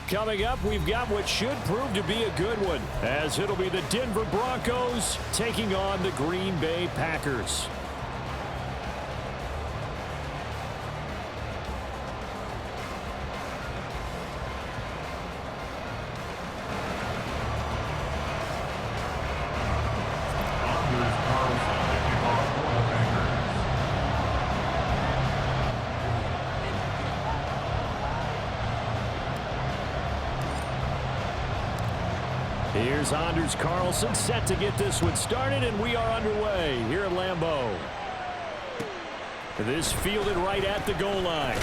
Coming up, we've got what should prove to be a good one, as it'll be the Denver Broncos taking on the Green Bay Packers. Here's Anders Carlson set to get this one started, and we are underway here at Lambeau. This fielded right at the goal line.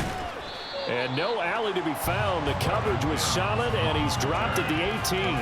And no alley to be found. The coverage was solid, and he's dropped at the 18.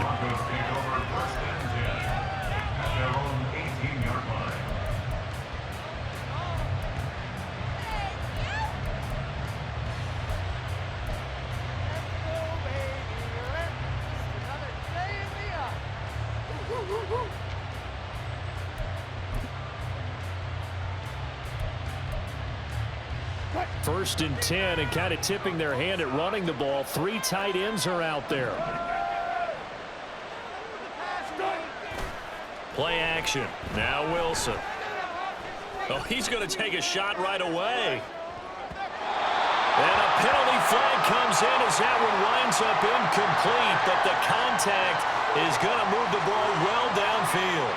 First and 10, and kind of tipping their hand at running the ball. 3 tight ends are out there. Play action. Now Wilson. Oh, he's going to take a shot right away. And a penalty flag comes in as that one winds up incomplete, but the contact is going to move the ball well downfield.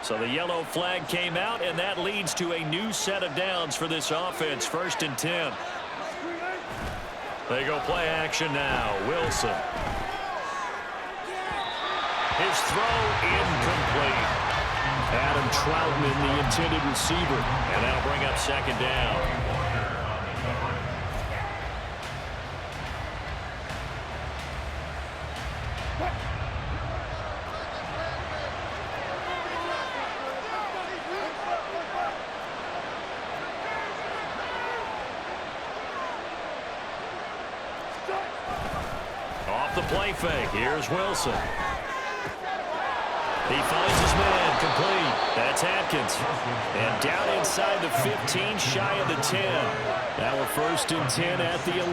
So the yellow flag came out, and that leads to a new set of downs for this offense. First and 10. They go play action now. Wilson. His throw incomplete. Adam Troutman, the intended receiver. And that'll bring up second down. The play fake. Here's Wilson. He finds his man complete. That's Atkins. And down inside the 15, shy of the 10. Now we're first and 10 at the 11.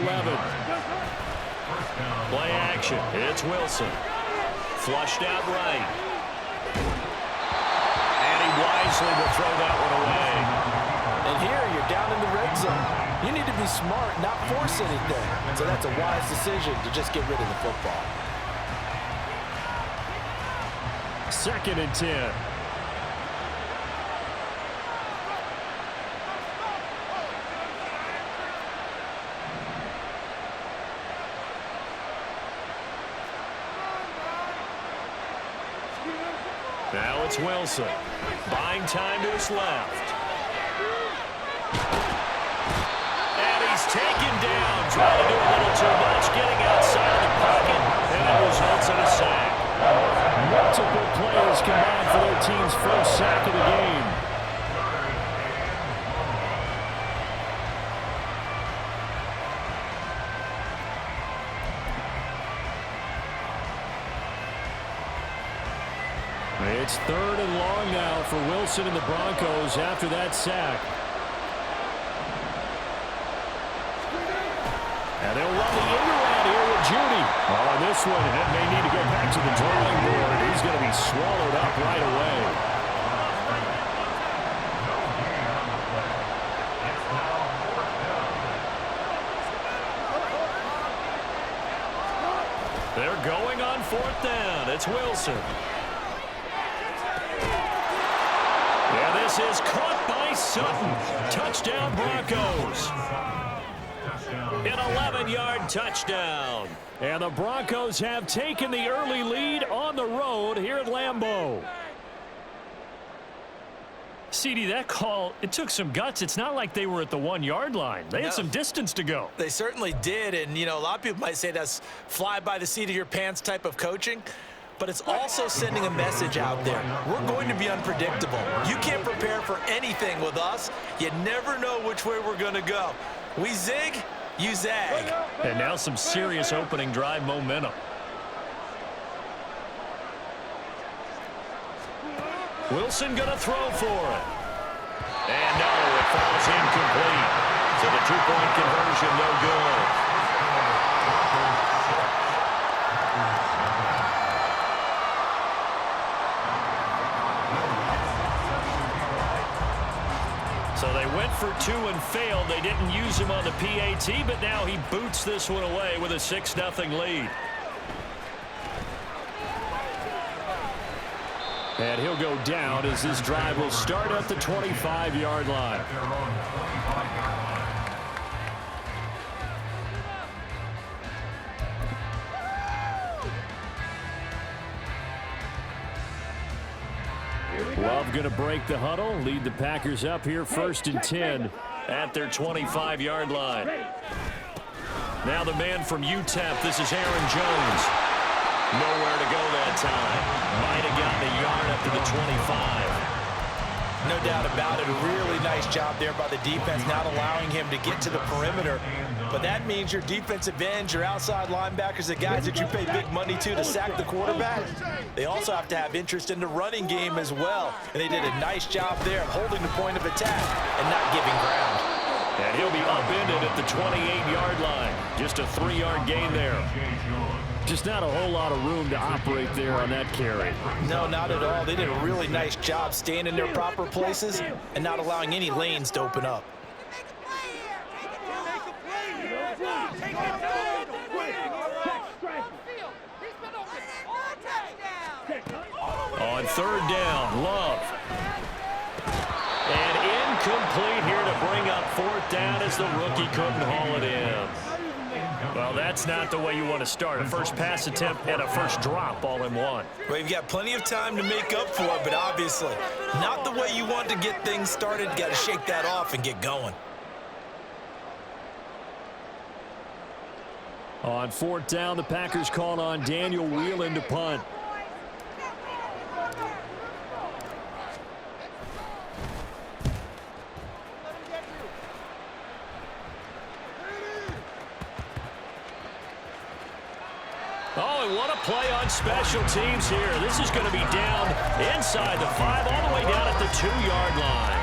Play action. It's Wilson. Flushed out right. And he wisely will throw that one away. And here you're down in the red zone. You need to be smart, not force anything. So that's a wise decision to just get rid of the football. Second and 10. Now it's Wilson. Buying time to his left. He's taken down, trying to do a little too much, getting outside of the pocket, and it results in a sack. Multiple players combined for their team's first sack of the game. It's third and long now for Wilson and the Broncos after that sack. And they'll run the in-around here with Judy. Oh, this one may need to get back to the drawing board. He's going to be swallowed up right away. They're going on fourth down. It's Wilson. Yeah, this is caught by Sutton. Touchdown, Broncos. An 11-yard touchdown. And the Broncos have taken the early lead on the road here at Lambeau. CD, that call, it took some guts. It's not like they were at the 1-yard line. They had some distance to go. They certainly did. And, you know, a lot of people might say that's fly by the seat of your pants type of coaching. But it's also sending a message out there. We're going to be unpredictable. You can't prepare for anything with us. You never know which way we're going to go. We zig, you zag. And now some serious opening drive momentum. Wilson going to throw for it. So they went for 2 and failed. They didn't use him on the PAT, but now he boots this one away with a 6-0 lead. And he'll go down as this drive will start at the 25-yard line. Love going to break the huddle, lead the Packers up here 1st and 10 at their 25-yard line. Now the man from UTEP, this is Aaron Jones. Nowhere to go that time. Might have gotten a yard up to the 25. No doubt about it. A really nice job there by the defense, not allowing him to get to the perimeter. But that means your defensive ends, your outside linebackers, the guys that you pay big money to sack the quarterback, they also have to have interest in the running game as well. And they did a nice job there of holding the point of attack and not giving ground. And he'll be upended at the 28-yard line. Just a 3-yard gain there. Just not a whole lot of room to operate there on that carry. No, not at all. They did a really nice job staying in their proper places and not allowing any lanes to open up. On 3rd down, Love. And incomplete here to bring up 4th down as the rookie couldn't haul it in. Well, that's not the way you want to start. A first pass attempt and a first drop all in one. Well, you've got plenty of time to make up for it, but obviously not the way you want to get things started. You got to shake that off and get going. On 4th down, the Packers called on Daniel Whelan to punt. Oh, and what a play on special teams here. This is going to be down inside the 5, all the way down at the 2-yard line.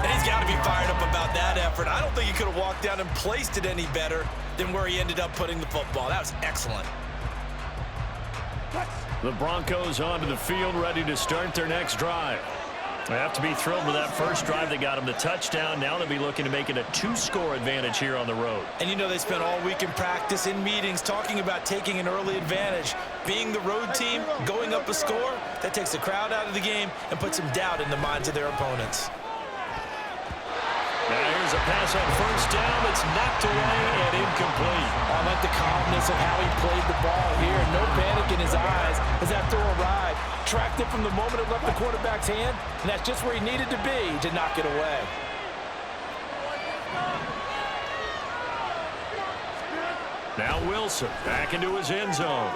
And he's got to be fired up about that effort. I don't think he could have walked down and placed it any better than where he ended up putting the football. That was excellent. The Broncos onto the field, ready to start their next drive. They have to be thrilled with that first drive that got them the touchdown. Now they'll be looking to make it a 2-score advantage here on the road. And you know they spent all week in practice, in meetings, talking about taking an early advantage. Being the road team, going up a score, that takes the crowd out of the game and puts some doubt in the minds of their opponents. Now here's a pass on 1st down that's knocked away and incomplete. I like the calmness of how he played the ball here. No panic in his eyes as that throw arrived. Tracked it from the moment it left the quarterback's hand, and that's just where he needed to be to knock it away. Now Wilson back into his end zone.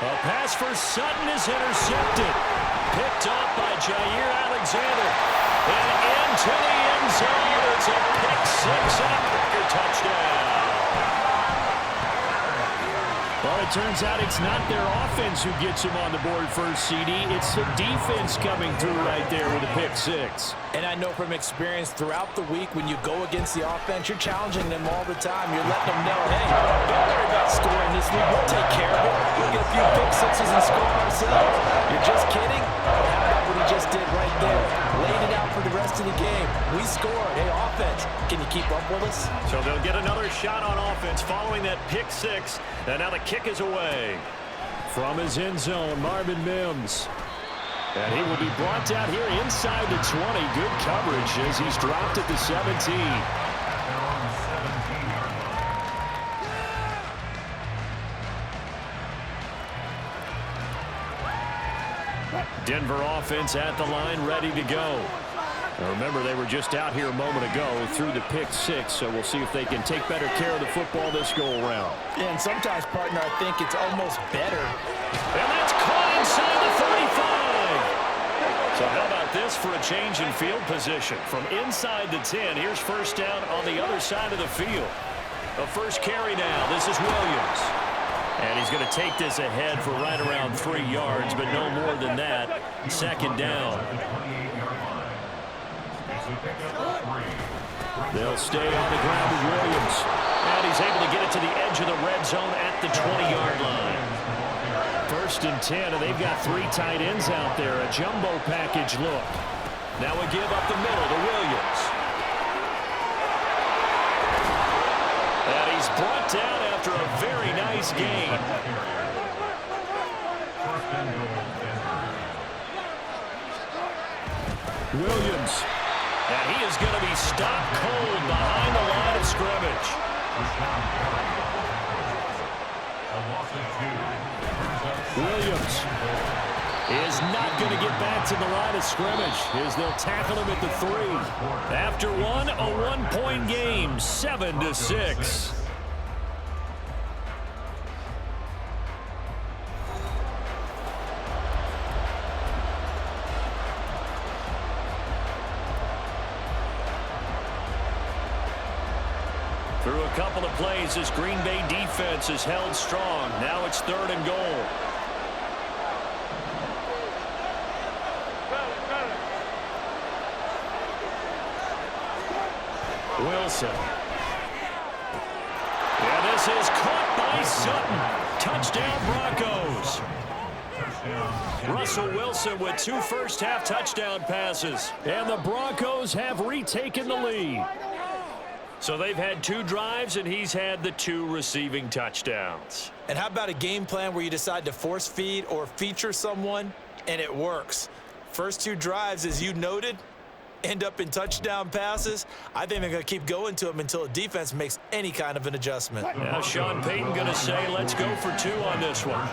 A pass for Sutton is intercepted. Picked up by Jair Alexander. And into the end zone. It's a pick 6 and a Packer touchdown. Well, it turns out it's not their offense who gets him on the board first, CD. It's the defense coming through right there with a pick 6. And I know from experience throughout the week when you go against the offense, you're challenging them all the time. You're letting them know, hey, don't worry about scoring this week. We'll take care of it. We'll get a few pick 6s and score ourselves. You're just kidding? How about what he just did right there? Laid it out for the rest of the game. We scored. Hey, offense, can you keep up with us? So they'll get another shot on offense following that pick 6. And now the kick is away. From his end zone, Marvin Mims. And he will be brought down here inside the 20. Good coverage as he's dropped at the 17. Denver offense at the line, ready to go. Now remember, they were just out here a moment ago through the pick 6, so we'll see if they can take better care of the football this go-around. Yeah, and sometimes, partner, I think it's almost better. And that's caught inside the 35. So how about this for a change in field position? From inside the 10, here's 1st down on the other side of the field. The first carry now, this is Williams. And he's going to take this ahead for right around 3 yards, but no more than that. 2nd down. They'll stay on the ground with Williams. And he's able to get it to the edge of the red zone at the 20-yard line. 1st and 10, and they've got 3 tight ends out there. A jumbo package look. Now a give up the middle to Williams. brought down after a very nice gain. Williams. And he is going to be stopped cold behind the line of scrimmage. Williams is not going to get back to the line of scrimmage as they'll tackle him at the 3. After one, a one-point game, 7-6. Through a couple of plays, this Green Bay defense is held strong. Now it's 3rd and goal. Wilson. And this is caught by Sutton. Touchdown, Broncos. Russell Wilson with 2 first-half touchdown passes. And the Broncos have retaken the lead. So they've had 2 drives, and he's had the 2 receiving touchdowns. And how about a game plan where you decide to force feed or feature someone, and it works? First 2 drives, as you noted, end up in touchdown passes. I think they're going to keep going to them until the defense makes any kind of an adjustment. Now Sean Payton going to say, let's go for 2 on this one.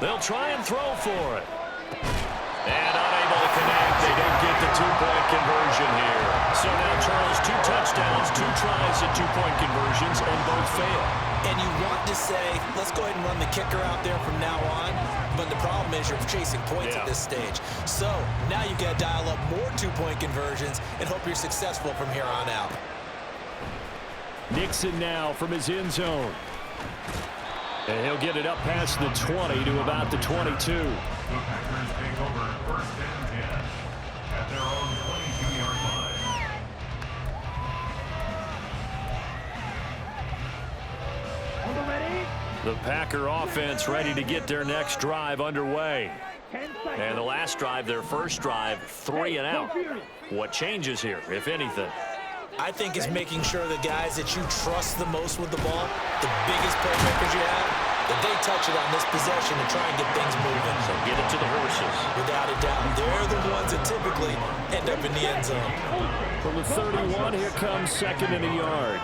They'll try and throw for it. And unable to connect. They don't get the 2-point conversion here. So now, Charles, 2 touchdowns, 2 tries at 2-point conversions, and both fail. And you want to say, let's go ahead and run the kicker out there from now on. But the problem is you're chasing points at this stage. So now you got to dial up more 2-point conversions and hope you're successful from here on out. Nixon now from his end zone. And he'll get it up past the 20 to about the 22. The Packer offense ready to get their next drive underway. And the last drive, their first drive, 3 and out. What changes here, if anything? I think it's making sure the guys that you trust the most with the ball, the biggest playmakers you have, that they touch it on this possession and try and get things moving. So get it to the horses. Without a doubt. They're the ones that typically end up in the end zone. From the 31, here comes 2nd and a yard.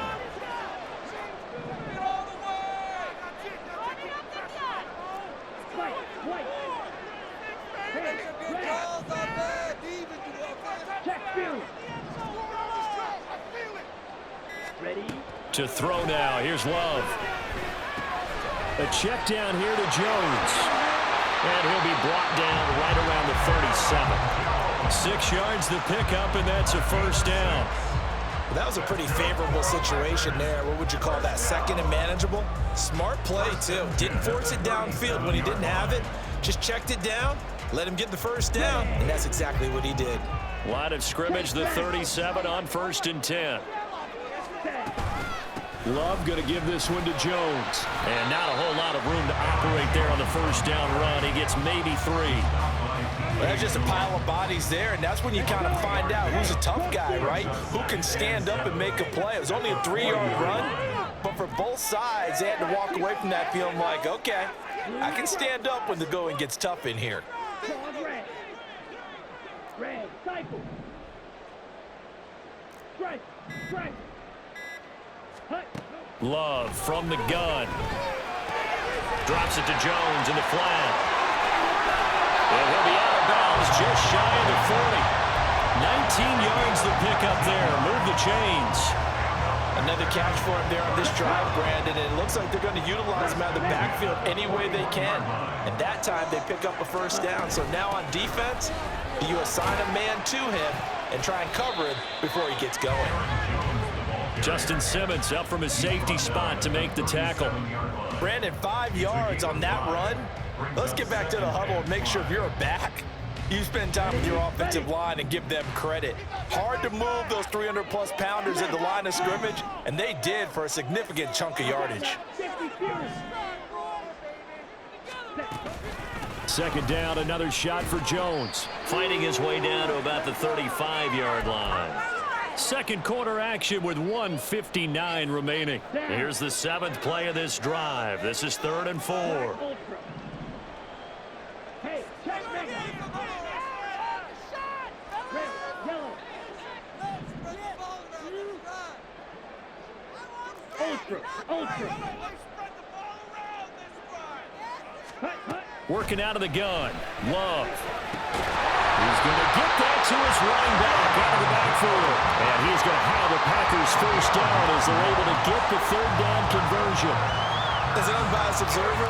To throw now. Here's Love. A check down here to Jones. And he'll be brought down right around the 37. 6 yards the pickup, and that's a first down. That was a pretty favorable situation there. What would you call that? 2nd and manageable? Smart play, too. Didn't force it downfield when he didn't have it. Just checked it down, let him get the first down, and that's exactly what he did. Line of scrimmage, the 37 on 1st and 10. Love going to give this one to Jones. And not a whole lot of room to operate there on the first down run. He gets maybe 3. Well, there's just a pile of bodies there, and that's when you kind of find out who's a tough guy, right? Who can stand up and make a play. It was only a 3-yard run, but for both sides, they had to walk away from that feeling like, okay, I can stand up when the going gets tough in here. Red, cycle. Strike, strike. Love from the gun. Drops it to Jones in the flat. And he'll be out of bounds just shy of the 40. 19 yards the pickup there. Move the chains. Another catch for him there on this drive, Brandon. And it looks like they're going to utilize him out of the backfield any way they can. And that time they pick up a first down. So now on defense, you assign a man to him and try and cover him before he gets going. Justin Simmons up from his safety spot to make the tackle. Brandon, 5 yards on that run. Let's get back to the huddle and make sure if you're a back, you spend time with your offensive line and give them credit. Hard to move those 300-plus pounders at the line of scrimmage, and they did for a significant chunk of yardage. 2nd down, another shot for Jones. Fighting his way down to about the 35-yard line. Second quarter action with 1:59 remaining. Here's the 7th play of this drive. This is 3rd and 4. Hey, checkmate. Red, yellow. Ultra, ultra. Hut, hut. Working out of the gun. Love. He's going to get that to his running back out of the backfield. And he's going to have the Packers first down as they're able to get the 3rd down conversion. As an unbiased observer,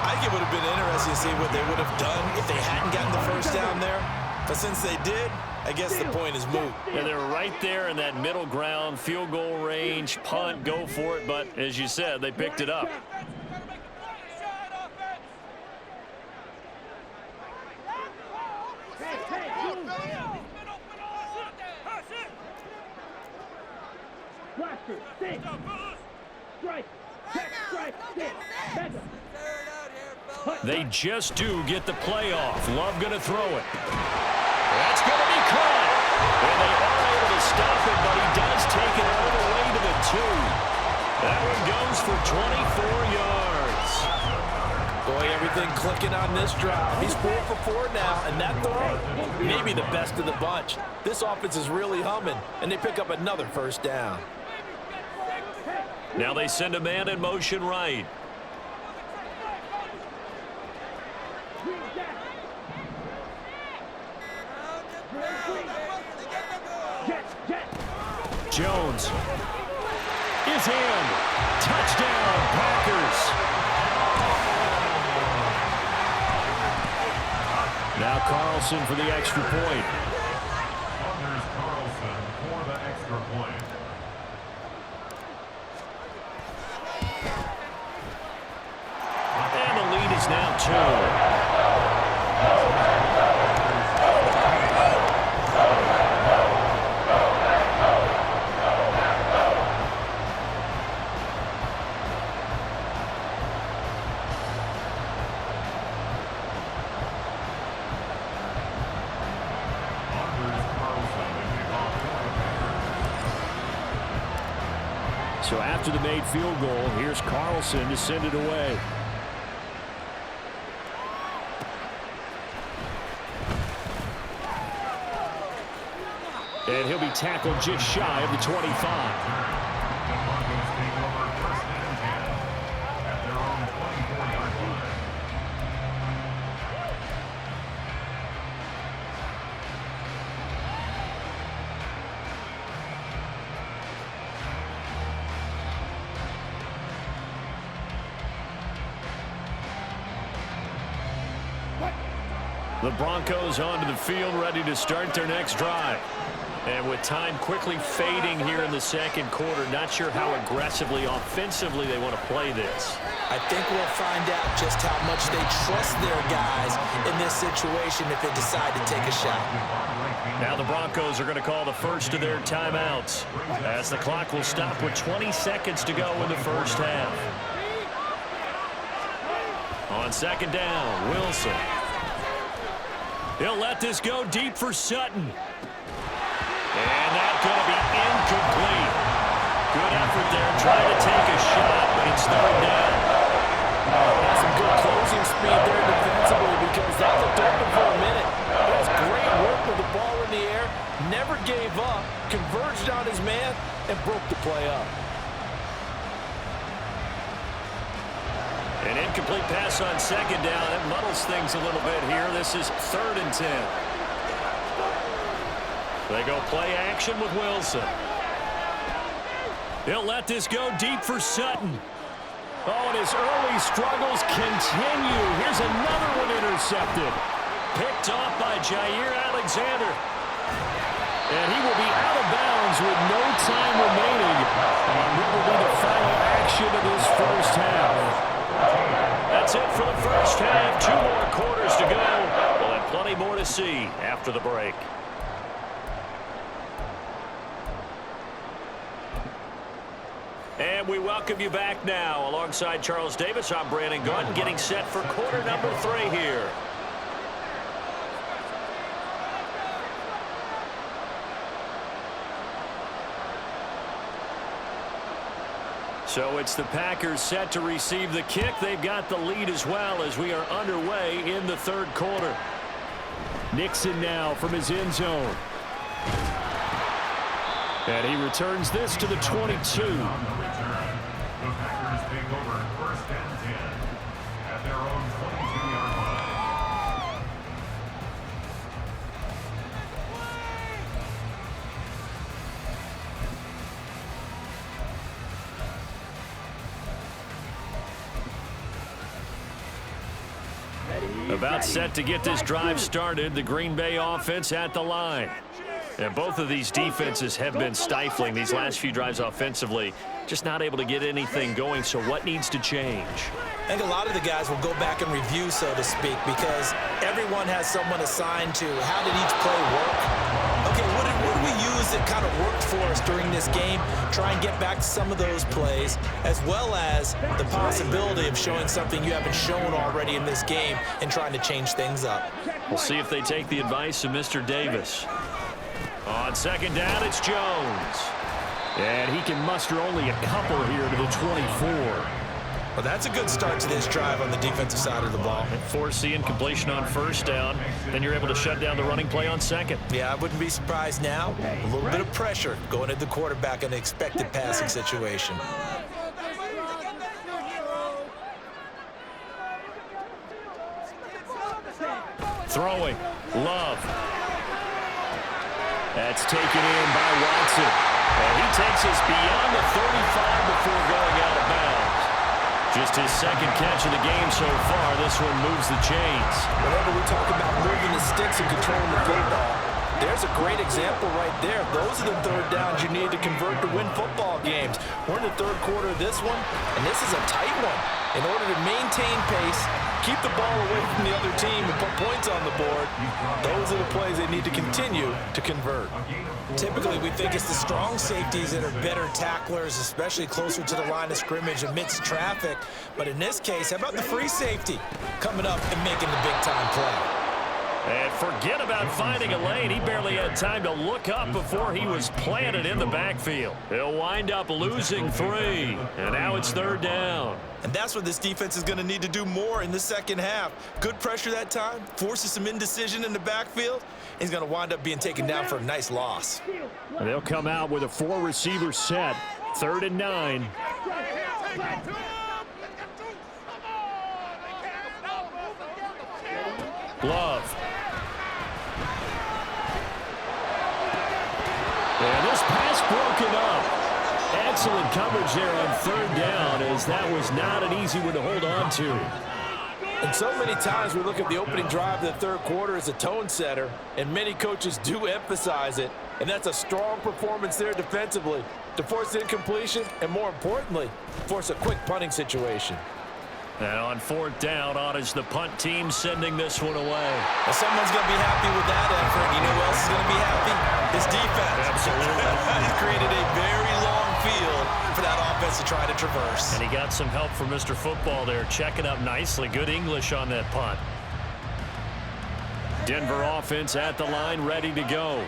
I think it would have been interesting to see what they would have done if they hadn't gotten the first down there. But since they did, I guess the point is moot. Yeah, they're right there in that middle ground, field goal range, punt, go for it. But as you said, they picked it up. Blaster, sit. Strike. Check, strike, sit. Mega. They just do get the playoff. Love going to throw it. That's going to be caught. And they are able to stop it, but he does take it all the way to the 2. That one goes for 24 yards. Boy, everything clicking on this drive. He's 4 for 4 now, and that throw, maybe the best of the bunch. This offense is really humming, and they pick up another first down. Now they send a man in motion right. Jones is in. Touchdown, Packers. Now Carlson for the extra point. Carlson for the extra point. And the lead is now 2. So after the made field goal, here's Carlson to send it away. And he'll be tackled just shy of the 25. The Broncos onto the field, ready to start their next drive. And with time quickly fading here in the second quarter, not sure how aggressively, offensively they want to play this. I think we'll find out just how much they trust their guys in this situation if they decide to take a shot. Now the Broncos are going to call the first of their timeouts as the clock will stop with 20 seconds to go in the first half. On second down, Wilson. He'll let this go deep for Sutton. And that's going to be incomplete. Good effort there trying to take a shot, but it's third down. That's some good closing speed there defensively because that looked open for a minute. That's great work with the ball in the air. Never gave up, converged on his man, and broke the play up. An incomplete pass on second down. It muddles things a little bit here. This is 3rd and 10. They go play action with Wilson. He'll let this go deep for Sutton. Oh, and his early struggles continue. Here's another one intercepted. Picked off by Jair Alexander. And he will be out of bounds with no time remaining on what will be the final action of this first half. That's it for the first half. 2 more quarters to go. We'll have plenty more to see after the break. And we welcome you back now. Alongside Charles Davis, I'm Brandon Gunn, getting set for quarter number 3 here. So it's the Packers set to receive the kick. They've got the lead as well as we are underway in the third quarter. Nixon now from his end zone. And he returns this to the 22. The Packers take over 1st and 10 at their own 22-yard line. About set to get this drive started, the Green Bay offense at the line. And both of these defenses have been stifling these last few drives offensively, just not able to get anything going. So what needs to change? I think a lot of the guys will go back and review, so to speak, because everyone has someone assigned to how did each play work. Okay, what did we use that kind of worked for us during this game? Try and get back to some of those plays, as well as the possibility of showing something you haven't shown already in this game and trying to change things up. We'll see if they take the advice of Mr. Davis. On second down, it's Jones. And he can muster only a couple here to the 24. Well, that's a good start to this drive on the defensive side of the ball. Force the incompletion on first down. Then you're able to shut down the running play on second. Yeah, I wouldn't be surprised now. A little bit of pressure going at the quarterback in an expected passing situation. Throwing. Love. That's taken in by Watson. And he takes us beyond the 35 before going out of bounds. Just his second catch of the game so far. This one moves the chains. Whenever we talk about moving the sticks and controlling the football, there's a great example right there. Those are the third downs you need to convert to win football games. We're in the third quarter of this one, and this is a tight one. In order to maintain pace, keep the ball away from the other team and put points on the board, those are the plays they need to continue to convert. Typically, we think it's the strong safeties that are better tacklers, especially closer to the line of scrimmage amidst traffic. But in this case, how about the free safety coming up and making the big-time play? And forget about finding a lane. He barely had time to look up before he was planted in the backfield. He'll wind up losing 3. And now it's third down. And that's what this defense is going to need to do more in the second half. Good pressure that time, forces some indecision in the backfield. He's going to wind up being taken down for a nice loss. And they'll come out with a 4-receiver set. 3rd and 9. Love. And this pass broken up. Excellent coverage there on 3rd down, as that was not an easy one to hold on to. And so many times we look at the opening drive of the third quarter as a tone setter, and many coaches do emphasize it. And that's a strong performance there defensively to force incompletion and, more importantly, force a quick punting situation. And on 4th down, on is the punt team sending this one away. Well, someone's going to be happy with that effort. You know who else is going to be happy? His defense. Absolutely. He's created a very long field for that offense to try to traverse. And he got some help from Mr. Football there, checking up nicely. Good English on that punt. Denver offense at the line, ready to go.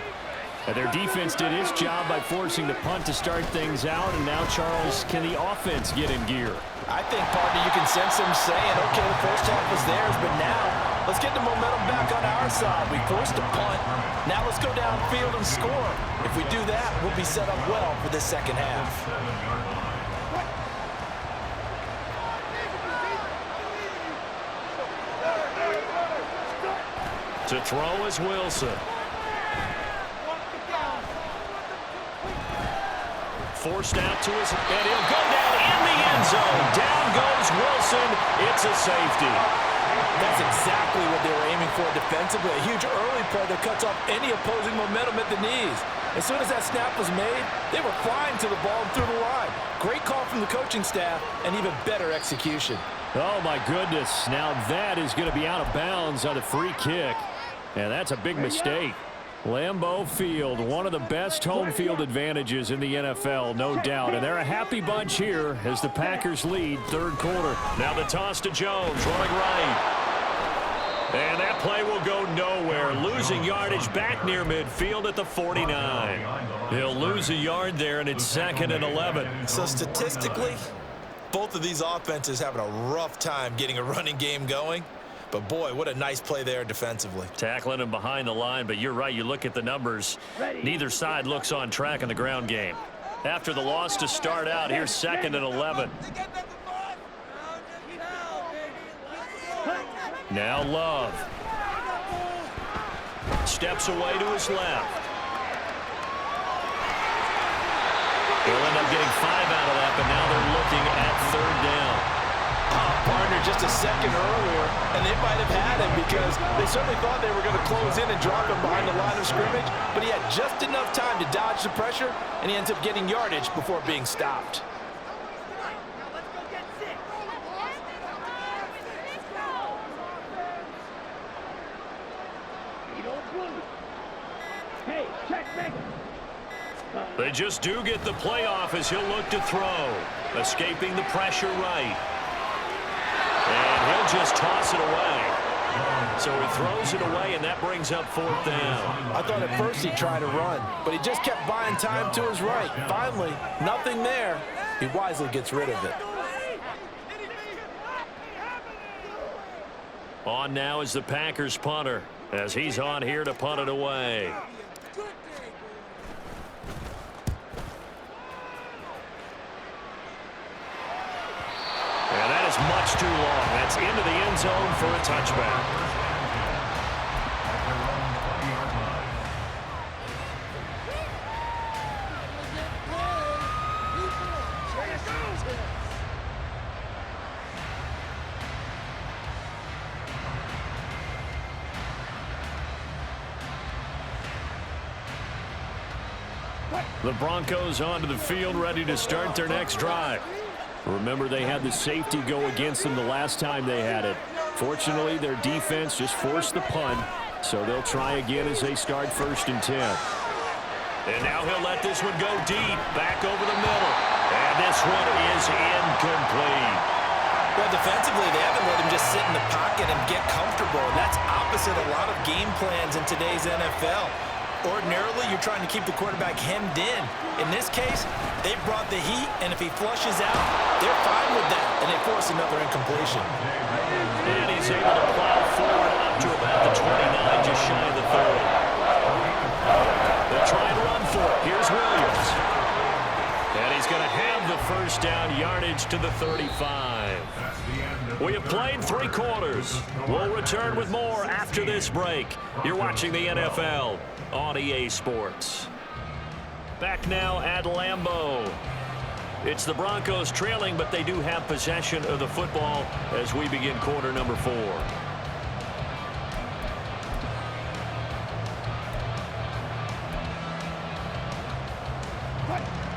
And their defense did its job by forcing the punt to start things out. And now, Charles, can the offense get in gear? I think, partner, you can sense them saying, okay, the first half was theirs, but now let's get the momentum back on our side. We forced a punt. Now let's go downfield and score. If we do that, we'll be set up well for this second half. To throw is Wilson. Forced out to his, and he'll go down in the end zone. Down goes Wilson. It's a safety. That's exactly what they were aiming for defensively. A huge early play that cuts off any opposing momentum at the knees. As soon as that snap was made, they were flying to the ball and through the line. Great call from the coaching staff and even better execution. Oh, my goodness. Now that is going to be out of bounds on a free kick. And that's a big mistake. Lambeau Field, one of the best home field advantages in the NFL, no doubt. And they're a happy bunch here as the Packers lead third quarter. Now the toss to Jones, running right. And that play will go nowhere, losing yardage back near midfield at the 49. He'll lose a yard there, and it's 2nd and 11. So statistically, both of these offenses having a rough time getting a running game going. But, boy, what a nice play there defensively. Tackling him behind the line, but you're right. You look at the numbers. Neither side looks on track in the ground game. After the loss to start out, here's 2nd and 11. Now Love. Steps away to his left. They'll end up getting 5 out of that, but now they're looking at 3rd down. Partner just a second earlier, and they might have had him because they certainly thought they were going to close in and drop him behind the line of scrimmage, but he had just enough time to dodge the pressure, and he ends up getting yardage before being stopped. Hey, check Megan. They just do get the playoff as he'll look to throw. Escaping the pressure right. And he'll just toss it away. So he throws it away, and that brings up 4th down. I thought at first he'd try to run, but he just kept buying time to his right. Finally, nothing there. He wisely gets rid of it. On now is the Packers punter, as he's on here to punt it away. And that is much too long. That's into the end zone for a touchback. The Broncos onto the field, ready to start their next drive. Remember, they had the safety go against them the last time they had it. Fortunately, their defense just forced the punt, so they'll try again as they start 1st and 10. And now he'll let this one go deep, back over the middle. And this one is incomplete. Well, defensively, they haven't let him just sit in the pocket and get comfortable. And that's opposite a lot of game plans in today's NFL. Ordinarily, you're trying to keep the quarterback hemmed in. In this case, they brought the heat, and if he flushes out, they're fine with that, and they force another incompletion. And he's able to plow forward up to about the 29, just shy of the 30. They'll try and run for it. Here's Williams. And he's going to have the 1st down, yardage to the 35. We have played 3 quarters. We'll return with more after this break. You're watching the NFL on EA Sports. Back now at Lambeau. It's the Broncos trailing, but they do have possession of the football as we begin quarter number 4.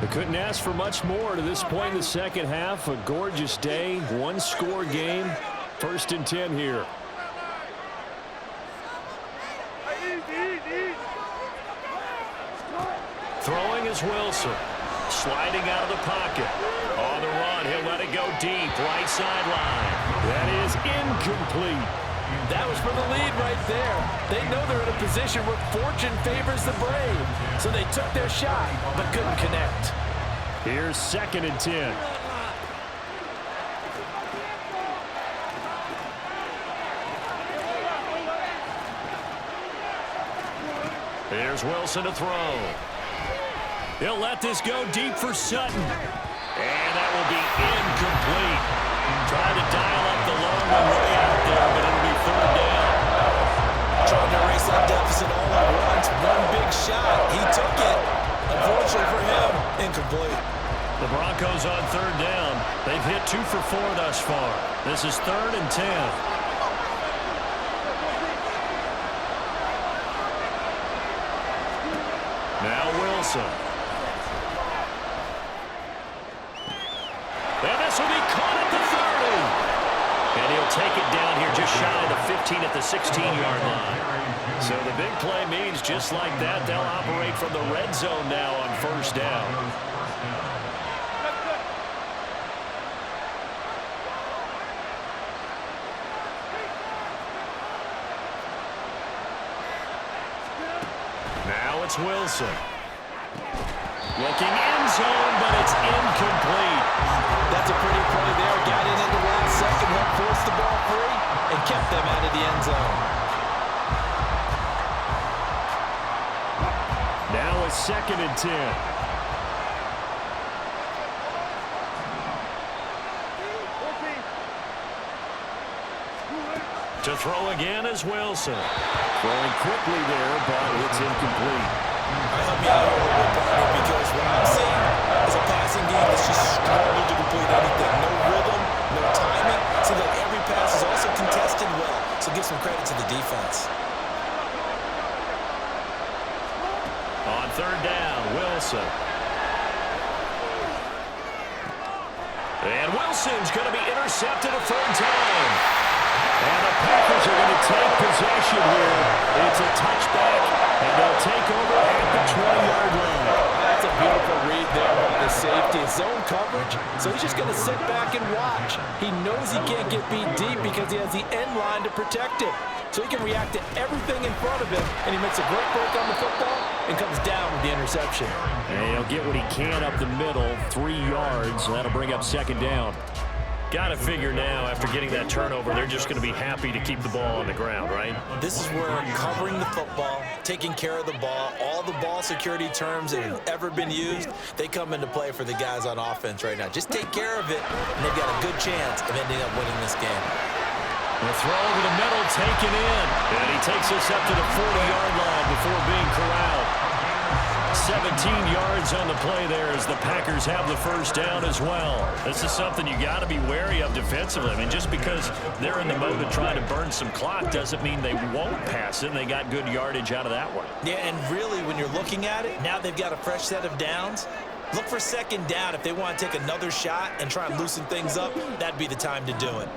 They couldn't ask for much more to this point in the second half. A gorgeous day, 1-score game. 1st and 10 here. Throwing is Wilson. Sliding out of the pocket. On the run, he'll let it go deep. Right sideline. That is incomplete. That was for the lead right there. They know they're in a position where fortune favors the brave. So they took their shot, but couldn't connect. Here's 2nd and 10. Here's Wilson to throw. He'll let this go deep for Sutton. And that will be incomplete. Trying to dial up the long one way out there, but it'll be 3rd down. Trying to erase that deficit all at once. One big shot. He took it. Unfortunately for him, incomplete. The Broncos on 3rd down. They've hit 2 for 4 thus far. This is 3rd and 10. Now Wilson. And this will be caught at the 30. And he'll take it down here just shy of the 15 at the 16-yard line. So the big play means just like that, they'll operate from the red zone now on 1st down. Now it's Wilson. Looking end zone, but it's incomplete. That's a pretty play there. Got in at the last second, helped force the ball free, and kept them out of the end zone. Now it's 2nd and 10. To throw again is Wilson. Throwing quickly there, but it's incomplete. Help me out here a little bit, partner, because what I'm seeing is a passing game that's just struggled to complete anything. No rhythm, no timing. Seems like every pass is also contested well, so give some credit to the defense. On 3rd down, Wilson. And Wilson's going to be intercepted a 3rd time. And the Packers are going to take possession here. It's a touchback, and they'll take over at the 20-yard line. That's a beautiful read there by the safety. Zone coverage, so he's just going to sit back and watch. He knows he can't get beat deep because he has the end line to protect him. So he can react to everything in front of him, and he makes a great break on the football and comes down with the interception. And he'll get what he can up the middle, 3 yards. That'll bring up 2nd down. Got to figure now, after getting that turnover, they're just going to be happy to keep the ball on the ground, right? This is where covering the football, taking care of the ball, all the ball security terms that have ever been used, they come into play for the guys on offense right now. Just take care of it, and they've got a good chance of ending up winning this game. The throw over the middle, taken in. And he takes us up to the 40-yard line before being corralled. 17 yards on the play there as the Packers have the 1st down as well. This is something you got to be wary of defensively. I mean, just because they're in the mode of trying to burn some clock doesn't mean they won't pass it, and they got good yardage out of that one. Yeah, and really, when you're looking at it, now they've got a fresh set of downs. Look for 2nd down. If they want to take another shot and try and loosen things up, that'd be the time to do it.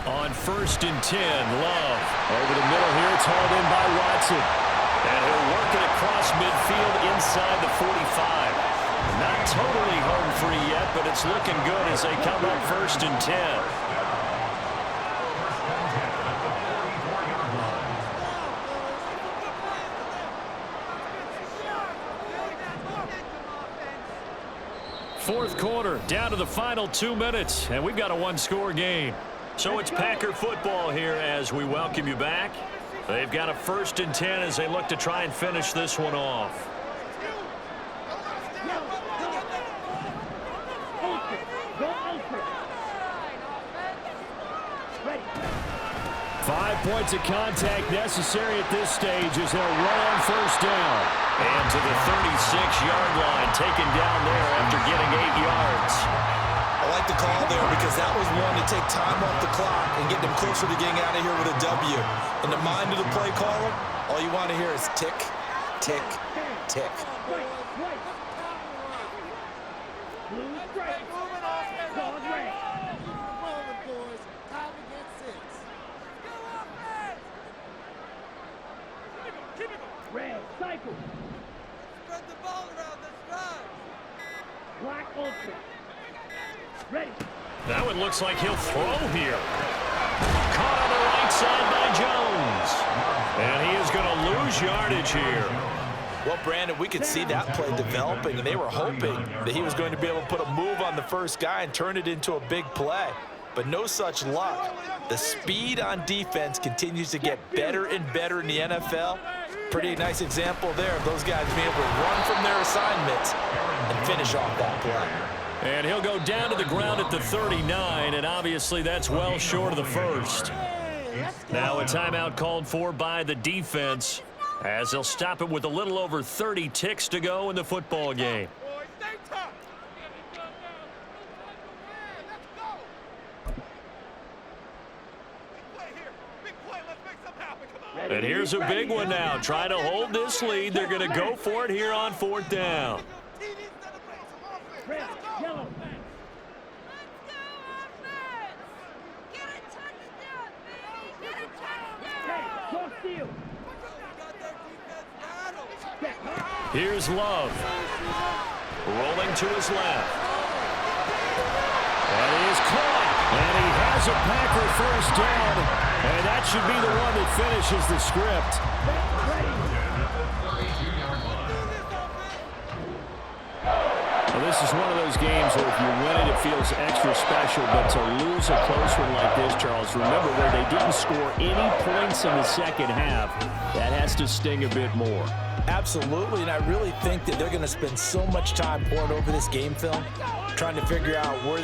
On 1st and 10, Love. Over the middle here, it's hauled in by Watson. And he'll work it across midfield inside the 45. Not totally home free yet, but it's looking good as they come up 1st and 10. Fourth quarter, down to the final 2 minutes, and we've got a 1-score game. So it's Packer football here as we welcome you back. They've got a 1st and 10 as they look to try and finish this one off. Ultra. 5 points of contact necessary at this stage as they'll run on 1st down. And to the 36-yard line, taken down there after getting 8 yards. I like the call there because that was one to take time off the clock and get them closer to getting out of here with a W. In the mind of the play caller, all you want to hear is tick, tick, tick. Blue strike. Dog red. Red, cycle. Spread the ball around this drive. Black ultra. Ready. That one looks like he'll throw here. Caught on the right side by Jones. And he is going to lose yardage here. Well, Brandon, we could see that play developing, and they were hoping that he was going to be able to put a move on the first guy and turn it into a big play. But no such luck. The speed on defense continues to get better and better in the NFL. Pretty nice example there of those guys being able to run from their assignments and finish off that play. And he'll go down to the ground at the 39, and obviously that's well short of the first. Now a timeout called for by the defense as they'll stop it with a little over 30 ticks to go in the football game. And here's a big one now. Trying to hold this lead. They're going to go for it here on 4th down. Red, yellow. Hey, don't steal. Here's Love. Rolling to his left. And he is caught. And he has a Packer 1st down. And that that should be the one that finishes the script. Well, this is one of those games where if you win it, it feels extra special. But to lose a close one like this, Charles, remember where they didn't score any points in the second half, that has to sting a bit more. Absolutely, and I really think that they're going to spend so much time pouring over this game film, trying to figure out where they're